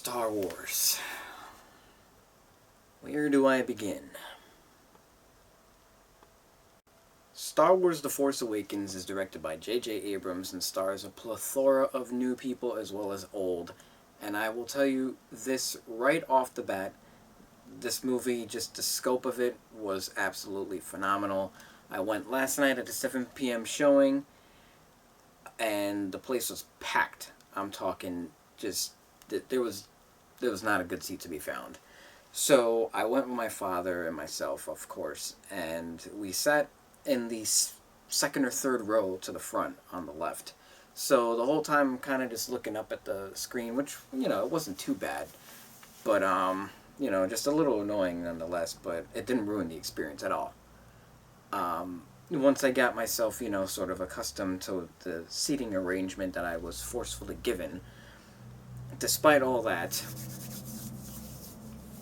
Star Wars. Where do I begin? Star Wars The Force Awakens is directed by J.J. Abrams and stars a plethora of new people as well as old. And I will tell you this right off the bat, this movie, just the scope of it, was absolutely phenomenal. I went last night at a 7 p.m. showing, and the place was packed. I'm talking just, there was not a good seat to be found. So I went with my father and myself, of course, and we sat in the second or third row to the front on the left. So the whole time I'm kind of just looking up at the screen, which, it wasn't too bad. But, just a little annoying nonetheless, but it didn't ruin the experience at all. Once I got myself, sort of accustomed to the seating arrangement that I was forcefully given, despite all that,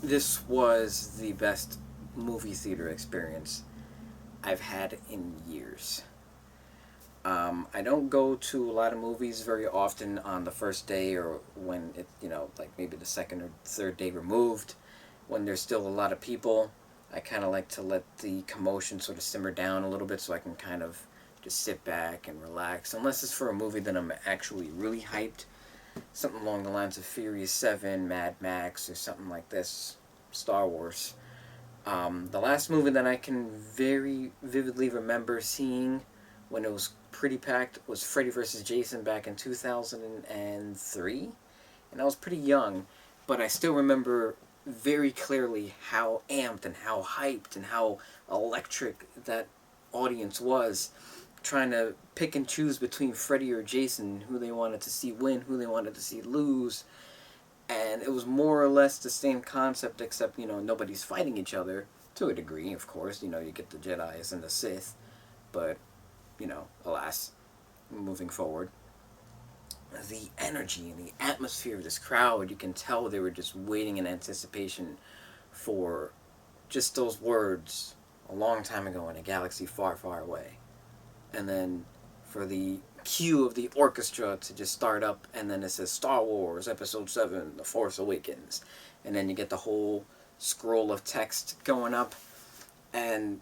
this was the best movie theater experience I've had in years. I don't go to a lot of movies very often on the first day or when it, like maybe the second or third day removed, when there's still a lot of people. I kind of like to let the commotion sort of simmer down a little bit so I can kind of just sit back and relax. Unless it's for a movie that I'm actually really hyped. Something along the lines of Furious 7, Mad Max, or something like this. Star Wars. The last movie that I can very vividly remember seeing when it was pretty packed was Freddy vs. Jason back in 2003. And I was pretty young, but I still remember very clearly how amped and how hyped and how electric that audience was, trying to pick and choose between Freddy or Jason, who they wanted to see win, who they wanted to see lose. And it was more or less the same concept, except, nobody's fighting each other, to a degree, of course. You get the Jedis and the Sith, but, alas, moving forward. The energy and the atmosphere of this crowd, you can tell they were just waiting in anticipation for just those words a long time ago in a galaxy far, far away. And then for the cue of the orchestra to just start up, and then it says Star Wars Episode 7, The Force Awakens. And then you get the whole scroll of text going up. And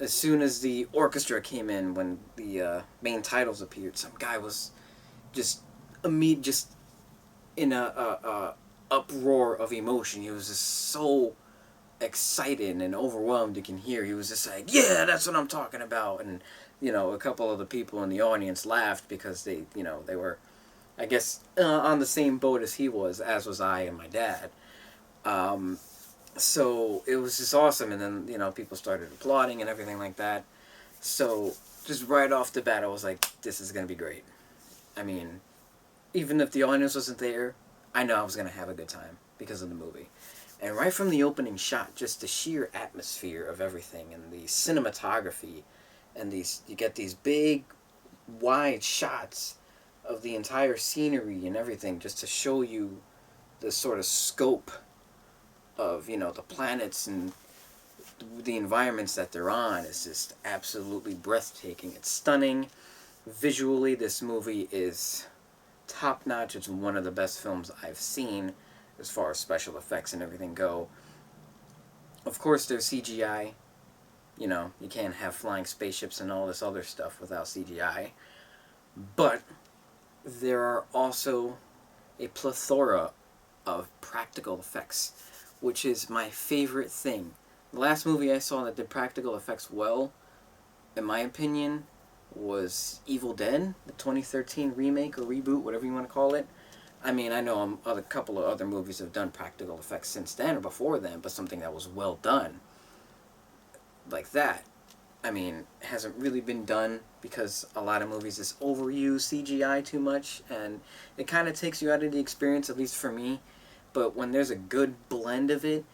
as soon as the orchestra came in, when the main titles appeared, some guy was just in a uproar of emotion. He was just so excited and overwhelmed. You can hear he was just like, yeah, that's what I'm talking about. And a couple of the people in the audience laughed because they were, I guess, on the same boat as he was, as was I and my dad. So it was just awesome. And then people started applauding and everything like that. So just right off the bat, I was like, this is gonna be great. I mean, even if the audience wasn't there, I know I was going to have a good time because of the movie. And right from the opening shot, just the sheer atmosphere of everything and the cinematography, and you get these big, wide shots of the entire scenery and everything, just to show you the sort of scope of, the planets and the environments that they're on. Is just absolutely breathtaking. It's stunning. Visually, this movie is top-notch. It's one of the best films I've seen as far as special effects and everything go. Of course, there's CGI. You can't have flying spaceships and all this other stuff without CGI. But there are also a plethora of practical effects, which is my favorite thing. The last movie I saw that did practical effects well, in my opinion, was Evil Dead, the 2013 remake or reboot, whatever you want to call it. I mean, I know a couple of other movies have done practical effects since then or before then, but something that was well done like that, I mean, hasn't really been done because a lot of movies just overuse CGI too much, and it kind of takes you out of the experience, at least for me. But when there's a good blend of it,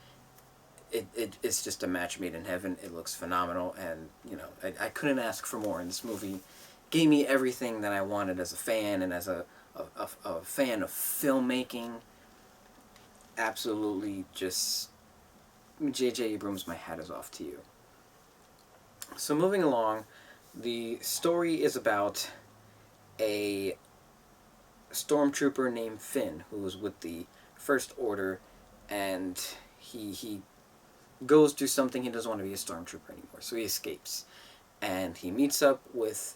it's just a match made in heaven. It looks phenomenal, and I couldn't ask for more. And this movie gave me everything that I wanted as a fan and as a fan of filmmaking. Absolutely, just J.J. Abrams, my hat is off to you. So moving along, the story is about a stormtrooper named Finn, who was with the First Order, and he goes through something. He doesn't want to be a stormtrooper anymore, so he escapes, and he meets up with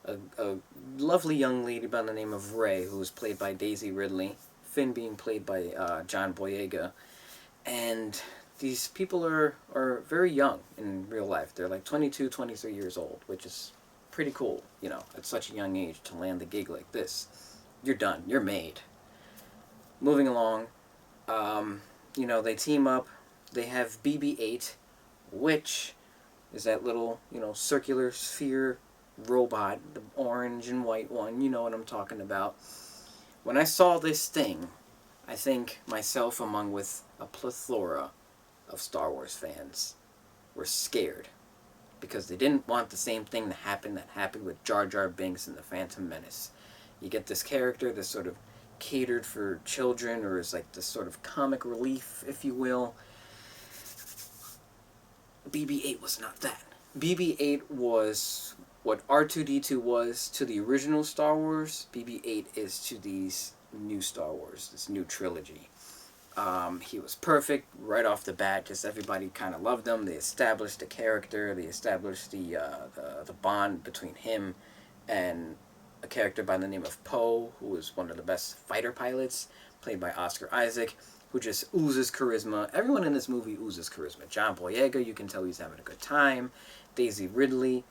a lovely young lady by the name of Rey, who was played by Daisy Ridley, Finn being played by John Boyega, and these people are very young in real life. They're like 22, 23 years old, which is pretty cool, at such a young age to land the gig like this. You're done. You're made. Moving along, they team up. They have BB-8, which is that little, circular sphere robot, the orange and white one. You know what I'm talking about. When I saw this thing, I think myself, among with a plethora of Star Wars fans, were scared because they didn't want the same thing that happened with Jar Jar Binks in The Phantom Menace. You get this character that's sort of catered for children, or is like this sort of comic relief, if you will. BB-8 was not that. BB-8 was what R2-D2 was to the original Star Wars. BB-8 is to these new Star Wars, this new trilogy. He was perfect right off the bat. Just everybody kind of loved him. They established the character. They established the bond between him and a character by the name of Poe, who was one of the best fighter pilots, played by Oscar Isaac, who just oozes charisma. Everyone in this movie oozes charisma. John Boyega, you can tell he's having a good time. Daisy Ridley,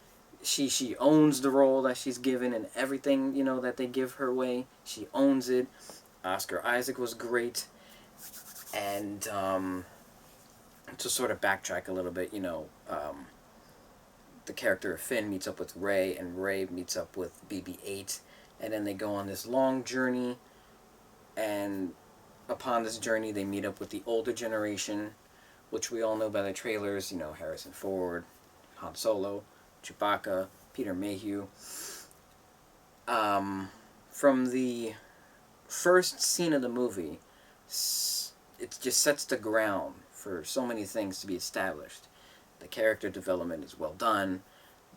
she owns the role that she's given, and everything, that they give her way, she owns it. Oscar Isaac was great. And to sort of backtrack a little bit, the character of Finn meets up with Rey, and Rey meets up with BB-8, and then they go on this long journey, and upon this journey they meet up with the older generation, which we all know by the trailers, Harrison Ford, Han Solo, Chewbacca, Peter Mayhew. From the first scene of the movie, it just sets the ground for so many things to be established. The character development is well done.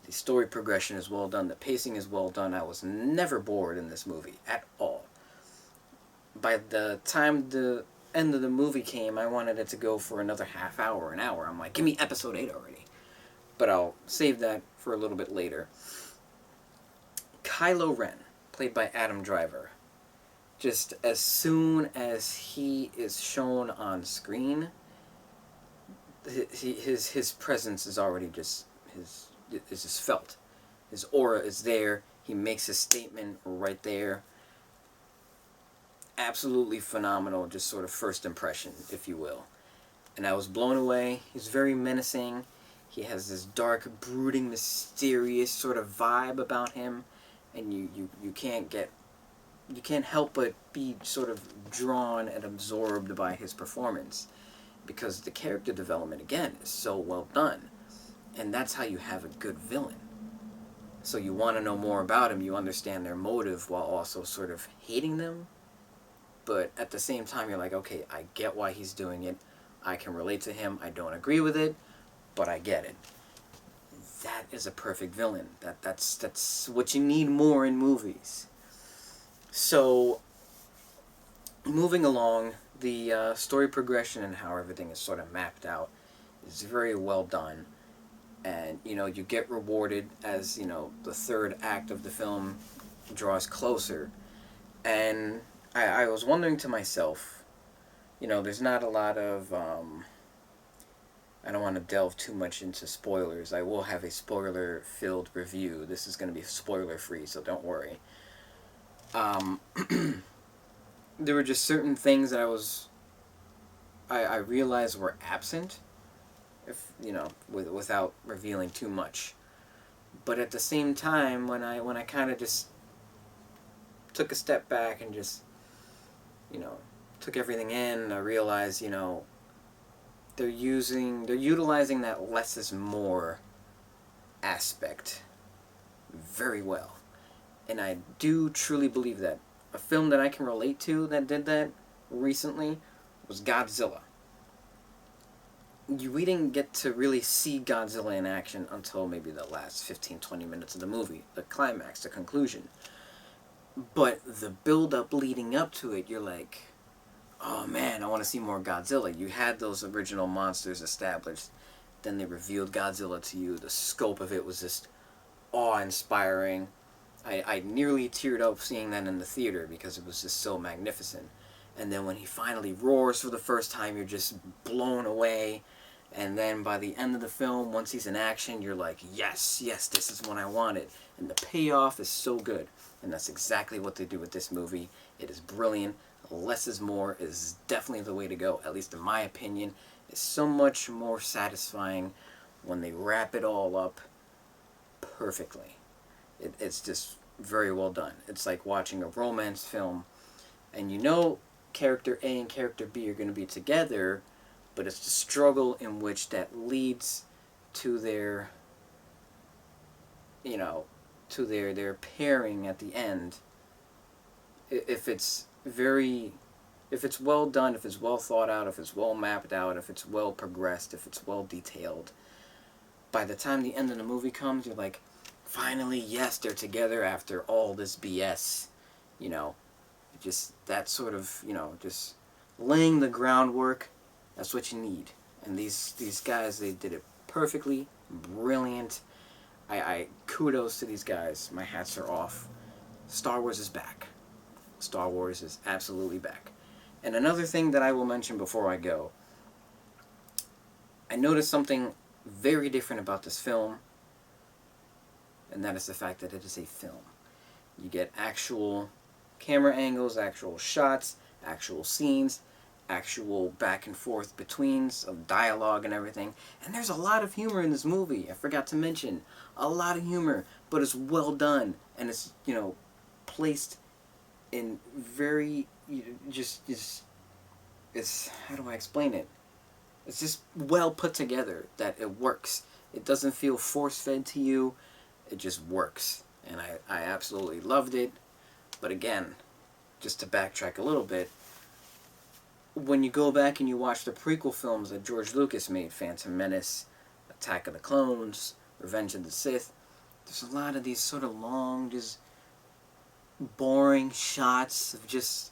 The story progression is well done. The pacing is well done. I was never bored in this movie at all. By the time the end of the movie came, I wanted it to go for another half hour, an hour. I'm like, give me episode 8 already. But I'll save that for a little bit later. Kylo Ren, played by Adam Driver. Just as soon as he is shown on screen, his presence is already just felt. His aura is there. He makes his statement right there. Absolutely phenomenal, just sort of first impression, if you will. And I was blown away. He's very menacing. He has this dark, brooding, mysterious sort of vibe about him, and you can't help but be sort of drawn and absorbed by his performance, because the character development, again, is so well done. And that's how you have a good villain. So you want to know more about him, you understand their motive while also sort of hating them. But at the same time, you're like, okay, I get why he's doing it. I can relate to him. I don't agree with it, but I get it. That is a perfect villain. That's what you need more in movies. So, moving along, the story progression and how everything is sort of mapped out is very well done. And, you get rewarded as, the third act of the film draws closer. And I was wondering to myself, there's not a lot of, I don't want to delve too much into spoilers. I will have a spoiler-filled review. This is going to be spoiler-free, so don't worry. There were just certain things that I realized were absent, if without revealing too much. But at the same time, when I kind of just took a step back and just took everything in, I realized they're utilizing that less is more aspect very well. And I do truly believe that. A film that I can relate to that did that recently was Godzilla. We didn't get to really see Godzilla in action until maybe the last 15-20 minutes of the movie, the climax, the conclusion. But the build-up leading up to it, you're like, oh man, I want to see more Godzilla. You had those original monsters established. Then they revealed Godzilla to you. The scope of it was just awe-inspiring. I nearly teared up seeing that in the theater because it was just so magnificent. And then when he finally roars for the first time, you're just blown away. And then by the end of the film, once he's in action, you're like, yes, yes, this is what I wanted. And the payoff is so good. And that's exactly what they do with this movie. It is brilliant. Less is more is definitely the way to go, at least in my opinion. It's so much more satisfying when they wrap it all up perfectly. It's just very well done. It's like watching a romance film, and you know character A and character B are going to be together, but it's the struggle in which that leads to their, you know, to their pairing at the end. If it's well done, if it's well thought out, if it's well mapped out, if it's well progressed, if it's well detailed, by the time the end of the movie comes, you're like, finally, yes, they're together after all this BS. You know, just that sort of, you know, just laying the groundwork. That's what you need. And these guys, they did it perfectly, brilliant. I kudos to these guys. My hats are off. Star Wars is back. Star Wars is absolutely back. And another thing that I will mention before I go, I noticed something very different about this film, and that is the fact that it is a film. You get actual camera angles, actual shots, actual scenes, actual back and forth betweens of dialogue and everything. And there's a lot of humor in this movie. I forgot to mention. A lot of humor, but it's well done, and it's, you know, placed in very, just it's, how do I explain it? It's just well put together that it works. It doesn't feel force-fed to you. It just works. And I absolutely loved it. But again, just to backtrack a little bit, when you go back and you watch the prequel films that George Lucas made, Phantom Menace, Attack of the Clones, Revenge of the Sith, there's a lot of these sort of long, just boring shots of just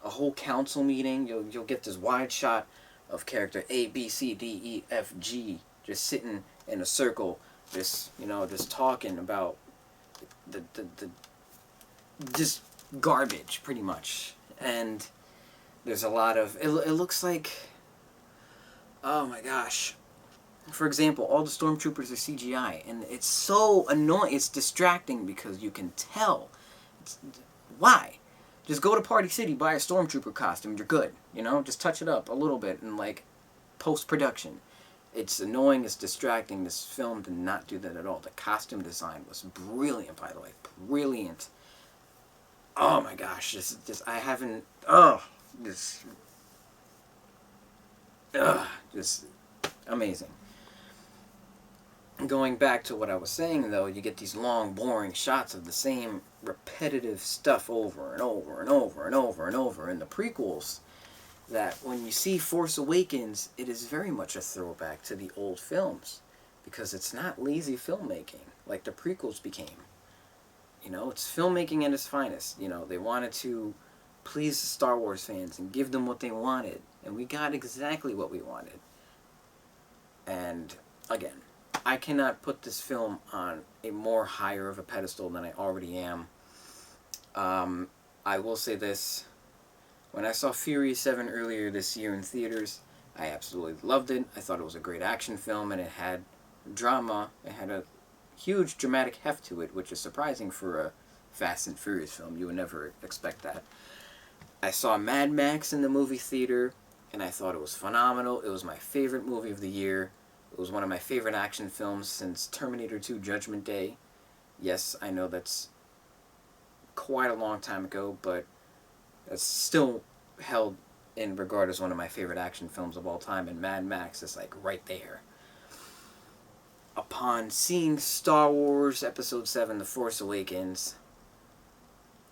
a whole council meeting. You'll get this wide shot of character A, B, C, D, E, F, G, just sitting in a circle, just, you know, just talking about the just garbage, pretty much. And there's a lot of, it looks like, oh my gosh. For example, all the stormtroopers are CGI, and it's so annoying, it's distracting because you can tell. Why? Just go to Party City, buy a stormtrooper costume, you're good. You know, just touch it up a little bit in, like, post-production. It's annoying, it's distracting. This film did not do that at all. The costume design was brilliant, by the way. Brilliant. Oh my gosh, I haven't, just amazing. Going back to what I was saying, though, you get these long, boring shots of the same repetitive stuff over and over and over and over and over in the prequels, that when you see Force Awakens, it is very much a throwback to the old films, because it's not lazy filmmaking like the prequels became. You know, it's filmmaking at its finest. You know, they wanted to please the Star Wars fans and give them what they wanted, and we got exactly what we wanted. And again, I cannot put this film on a more higher of a pedestal than I already am. I will say this. When I saw Fury 7 earlier this year in theaters, I absolutely loved it. I thought it was a great action film, and it had drama. It had a huge dramatic heft to it, which is surprising for a Fast and Furious film. You would never expect that. I saw Mad Max in the movie theater, and I thought it was phenomenal. It was my favorite movie of the year. It was one of my favorite action films since Terminator 2 Judgment Day. Yes, I know that's quite a long time ago, but it's still held in regard as one of my favorite action films of all time, and Mad Max is like right there. Upon seeing Star Wars Episode 7, The Force Awakens,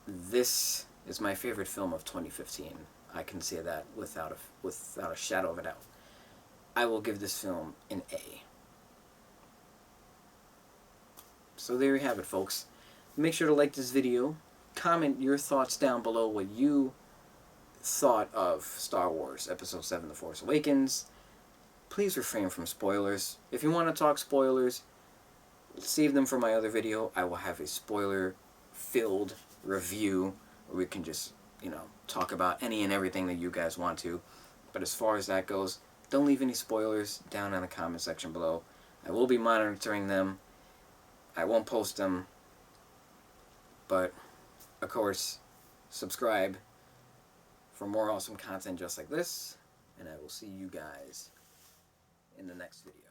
this is my favorite film of 2015. I can say that without a shadow of a doubt. I will give this film an A. So there you have it, folks. Make sure to like this video. Comment your thoughts down below, what you thought of Star Wars Episode 7 The Force Awakens, please refrain from spoilers. If you want to talk spoilers, save them for my other video. I will have a spoiler-filled review where we can just, talk about any and everything that you guys want to. But as far as that goes, don't leave any spoilers down in the comment section below. I will be monitoring them. I won't post them. But, of course, subscribe for more awesome content just like this. And I will see you guys in the next video.